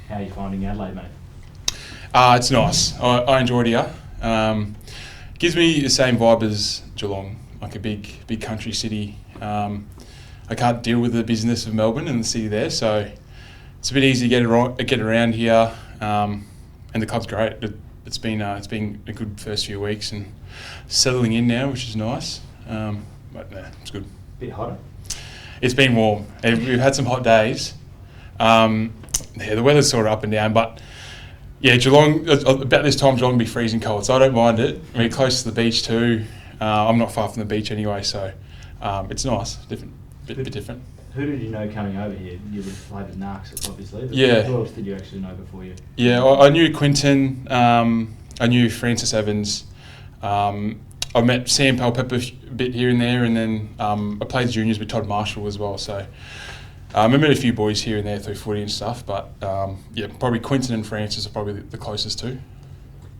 How are you finding Adelaide, mate? It's nice. I enjoyed it here. Gives me the same vibe as Geelong, like a big country city. I can't deal with the business of Melbourne and the city there, so it's a bit easy to get around here. And the club's great. It's been a good first few weeks and settling in now, which is nice. But it's good. Bit hotter. It's been warm. We've had some hot days. The weather's sort of up and down, but yeah, Geelong, about this time Geelong will be freezing cold, so I don't mind it. We're close to the beach too. I'm not far from the beach anyway, so it's nice. Bit different. Who did you know coming over here? You would have played with Narcs, obviously. But Yeah. Who else did you actually know before you? Yeah, I knew Quinton. I knew Francis Evans. I met Sam Palpepper a bit here and there, and then I played juniors with Todd Marshall as well. So I met a few boys here and there through footy and stuff, but probably Quinton and Francis are probably the closest two.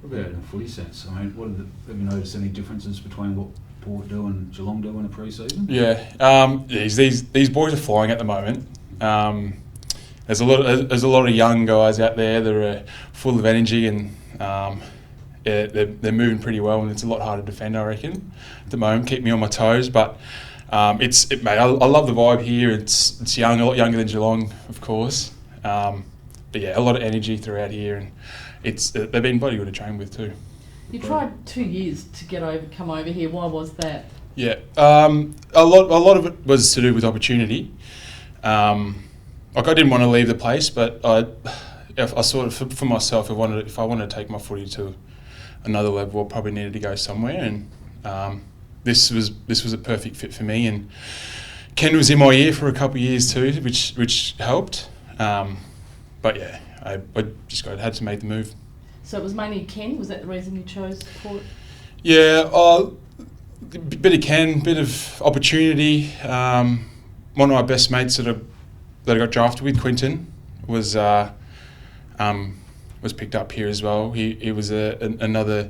What about in a footy sense? I mean, have you noticed any differences between what Port do and Geelong do in a pre-season? Yeah, these boys are flying at the moment. There's a lot of young guys out there that are full of energy and they're moving pretty well, and it's a lot harder to defend, I reckon, at the moment. Keep me on my toes, but mate, I love the vibe here. It's young, a lot younger than Geelong, of course. But yeah, a lot of energy throughout here, and they've been bloody good to train with too. You tried 2 years to come over here. Why was that? Yeah, a lot of it was to do with opportunity. I didn't want to leave the place, but I sort of for myself, if I wanted to take my footy to another level, I probably needed to go somewhere, and this was a perfect fit for me. And Ken was in my ear for a couple of years too, which helped. But yeah, I just had to make the move. So it was mainly Ken. Was that the reason you chose Port? Yeah, bit of Ken, bit of opportunity. One of my best mates that I got drafted with, Quinton, was picked up here as well. He was another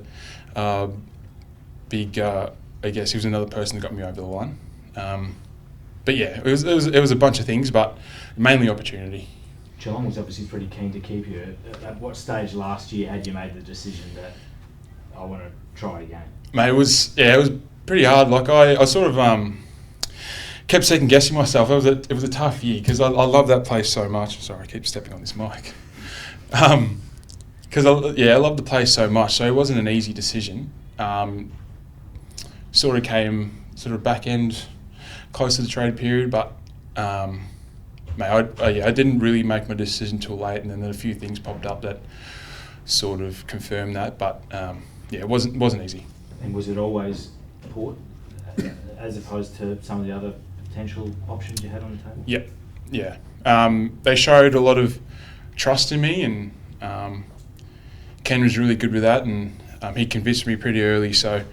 big. I guess he was another person that got me over the line. But yeah, it was a bunch of things, but mainly opportunity. Geelong was obviously pretty keen to keep you. At what stage last year had you made the decision that I want to try again? Mate, it was pretty hard. Like I sort of kept second guessing myself. It was a tough year because I love that place so much. Sorry, I keep stepping on this mic. Because I love the place so much, so it wasn't an easy decision. Sort of came back end, close to the trade period, but mate, I didn't really make my decision till late, and then a few things popped up that sort of confirmed that. But it wasn't easy. And was it always Port, as opposed to some of the other potential options you had on the table? Yeah. They showed a lot of trust in me, and Ken was really good with that, and he convinced me pretty early. So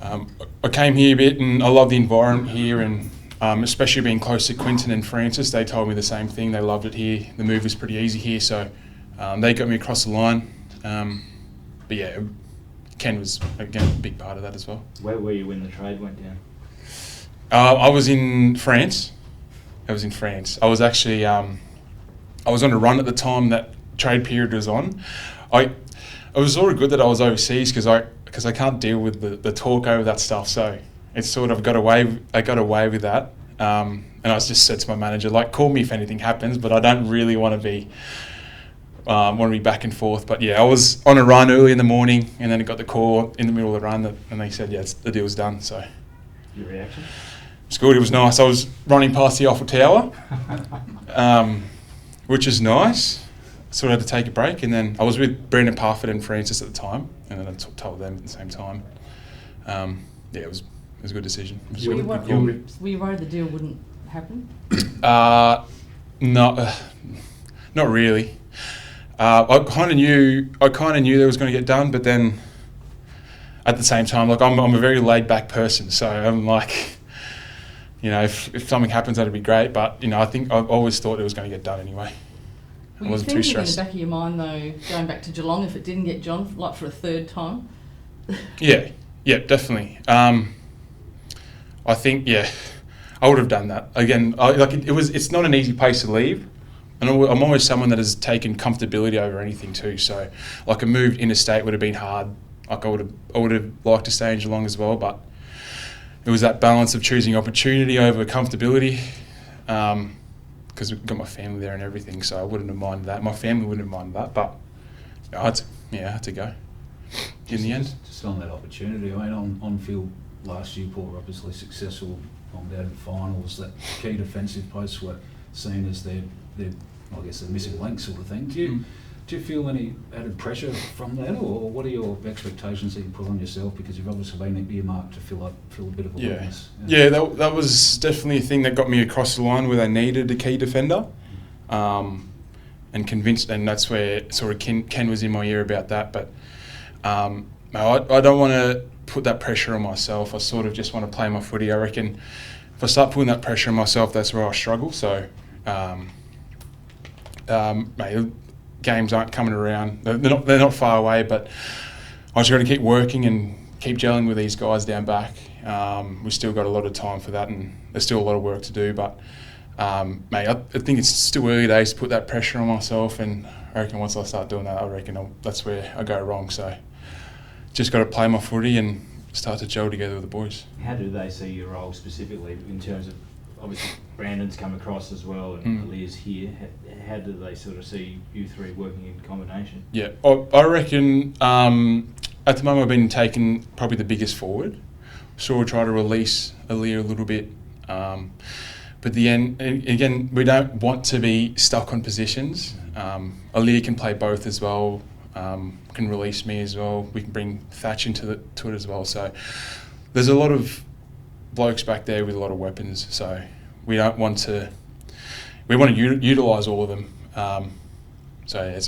I came here a bit, and I love the environment here, and especially being close to Quinton and Francis. They told me the same thing. They loved it here. The move was pretty easy here, so they got me across the line. But yeah, Ken was, again, a big part of that as well. Where were you when the trade went down? I was in France. I was actually I was on a run at the time that trade period was on. It was sort of good that I was overseas because I can't deal with the talk over that stuff. So it's sort of I got away with that. And I just said to my manager, like, call me if anything happens, but I don't really want to be back and forth. But yeah, I was on a run early in the morning, and then I got the call in the middle of the run, and they said, yeah, the deal's done. So your reaction? It's good. It was nice. I was running past the Eiffel Tower, which is nice. Sort of had to take a break, and then I was with Brendan Parfitt and Francis at the time, and then I told them at the same time. It was a good decision. Were you worried the deal wouldn't happen? Not really. I kind of knew that it was going to get done, but then at the same time, like I'm a very laid back person, so I'm like, if something happens, that'd be great. But I think I've always thought it was going to get done anyway. Were you thinking in the back of your mind though, going back to Geelong, if it didn't get John, like for a third time? Yeah, definitely. I think I would have done that again. It's not an easy place to leave, And I'm always someone that has taken comfortability over anything too. So, like a move interstate would have been hard. Like I would have liked to stay in Geelong as well, but it was that balance of choosing opportunity over comfortability. Because we've got my family there and everything, so I wouldn't have minded that. My family wouldn't have minded that, but I had to go in the end. Just on that opportunity, I mean, on field last year, Port were obviously successful on down in finals. That key defensive posts were seen as their I guess, the missing link sort of thing. Do you feel any added pressure from that, or what are your expectations that you put on yourself? Because you've obviously been earmarked to fill a bit of a weakness. Yeah, that was definitely a thing that got me across the line where they needed a key defender, and convinced, and that's where sort of Ken was in my ear about that. But I don't want to put that pressure on myself. I sort of just want to play my footy. I reckon if I start putting that pressure on myself, that's where I struggle. So, games aren't coming around. They're not far away, but I just got to keep working and keep gelling with these guys down back. We've still got a lot of time for that, and there's still a lot of work to do. But I think it's still early days to put that pressure on myself, and I reckon once I start doing that, that's where I go wrong. So just got to play my footy and start to gel together with the boys. How do they see your role specifically in terms of, obviously Brandon's come across as well and Leah's here? How do they sort of see you three working in combination? Yeah, I reckon at the moment I've been taking probably the biggest forward. So we'll try to release Leah a little bit. But the end, again, we don't want to be stuck on positions. Aaliyah can play both as well, can release me as well. We can bring Thatch to it as well. So there's a lot of blokes back there with a lot of weapons. So we want to utilise all of them. I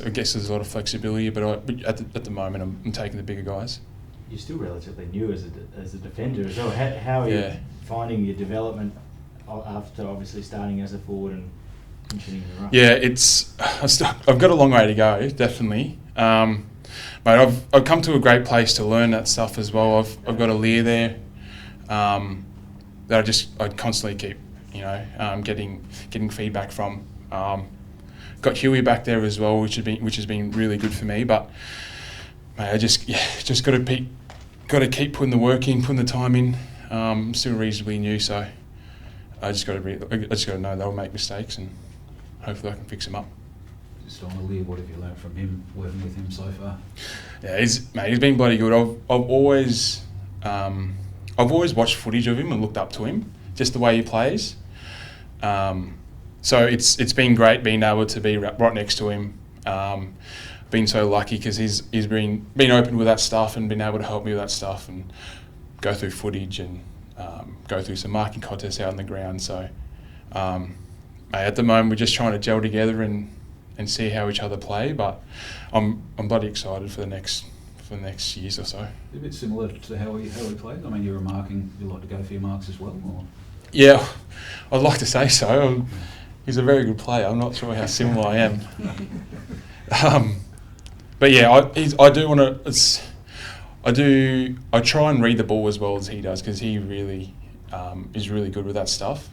guess there's a lot of flexibility, but at the moment I'm taking the bigger guys. You're still relatively new as a defender as well. How are you finding your development after obviously starting as a forward and continuing to run? Yeah, I've got a long way to go, definitely. But I've come to a great place to learn that stuff as well. I've got a Leah there that I constantly keep, getting feedback from. Got Huey back there as well, which has been really good for me. But I just got to keep putting the work in, putting the time in. I'm still reasonably new, so I just got to know they'll make mistakes, and hopefully I can fix them up. Just on Leah, what have you learned from him, working with him so far? Yeah, he's been bloody good. I've always watched footage of him and looked up to him, just the way he plays. So it's been great being able to be right next to him. Been so lucky because he's been open with that stuff and been able to help me with that stuff and go through footage and go through some marking contests out on the ground. So at the moment we're just trying to gel together and see how each other play. But I'm bloody excited for the next years or so. A bit similar to how he played. I mean, you like to go for your marks as well, or? Yeah, I'd like to say so. He's a very good player. I'm not sure how similar I am. But yeah, I do want to. I try and read the ball as well as he does, because he really is really good with that stuff,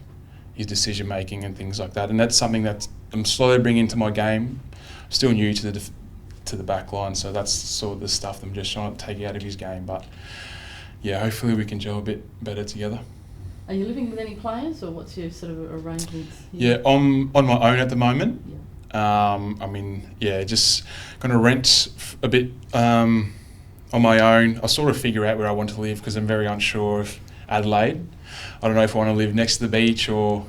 his decision making and things like that. And that's something that I'm slowly bringing into my game. I'm still new to the back line, so that's sort of the stuff I'm just trying to take out of his game. But yeah, hopefully we can gel a bit better together. Are you living with any players, or what's your sort of arrangements here? Yeah, I'm on my own at the moment. Yeah. Just going to rent a bit on my own. I sort of figure out where I want to live, because I'm very unsure of Adelaide. I don't know if I want to live next to the beach or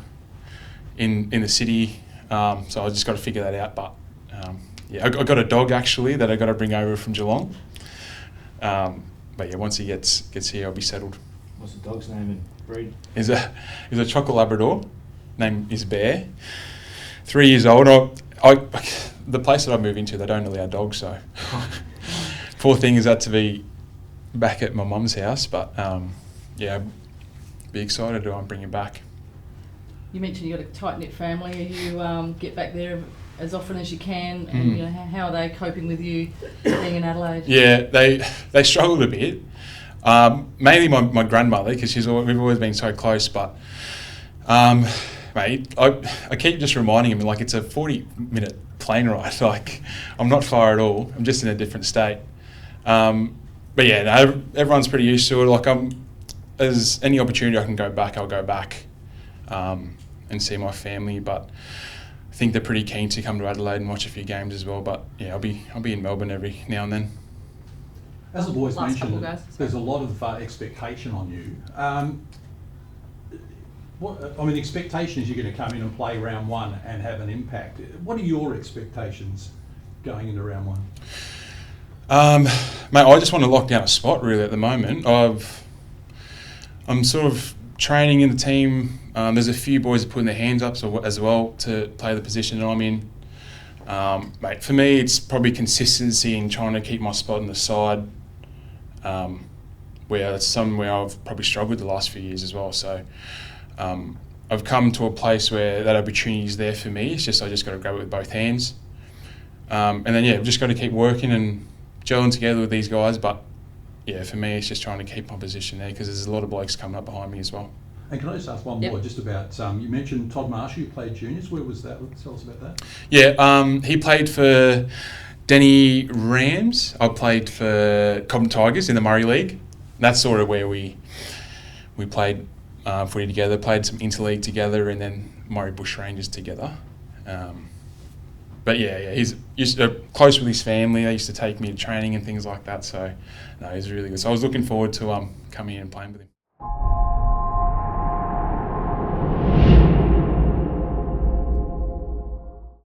in the city. So I just got to figure that out. But I got a dog actually that I got to bring over from Geelong. But yeah, once he gets here, I'll be settled. What's the dog's name and breed? He's a chocolate Labrador. Name is Bear. 3 years old. The place that I move into, they don't allow dogs, so poor thing is that to be back at my mum's house. But be excited to bring him back. You mentioned you got a tight knit family. You get back there as often as you can, and how are they coping with you being in Adelaide? Yeah, they struggled a bit. Mainly my grandmother, because we've always been so close. But mate, I keep just reminding him, like, it's a 40-minute plane ride. Like, I'm not far at all. I'm just in a different state. But yeah, no, everyone's pretty used to it. Like, as any opportunity I can go back, I'll go back and see my family. But I think they're pretty keen to come to Adelaide and watch a few games as well. But yeah, I'll be in Melbourne every now and then. As the boys Last couple, mentioned, guys. there's a lot of expectation on you. The expectation is you're going to come in and play round one and have an impact. What are your expectations going into round one? Mate, I just want to lock down a spot really at the moment. I'm sort of training in the team. There's a few boys that are putting their hands up as well to play the position that I'm in. Mate, for me, it's probably consistency in trying to keep my spot on the side, where that's somewhere I've probably struggled the last few years as well. So I've come to a place where that opportunity is there for me. It's just I just got to grab it with both hands. And then, yeah, I've just got to keep working and gelling together with these guys. But, yeah, for me, it's just trying to keep my position there because there's a lot of blokes coming up behind me as well. And can I just ask one more, just about, you mentioned Todd Marshall, you played juniors. Where was that? Tell us about that. Yeah, he played for Denny Rams. I played for Cobham Tigers in the Murray League. That's sort of where we played footy together, played some interleague together, and then Murray Bush Rangers together. But yeah, he's close with his family. They used to take me to training and things like that. So no, he's really good. So I was looking forward to coming in and playing with him.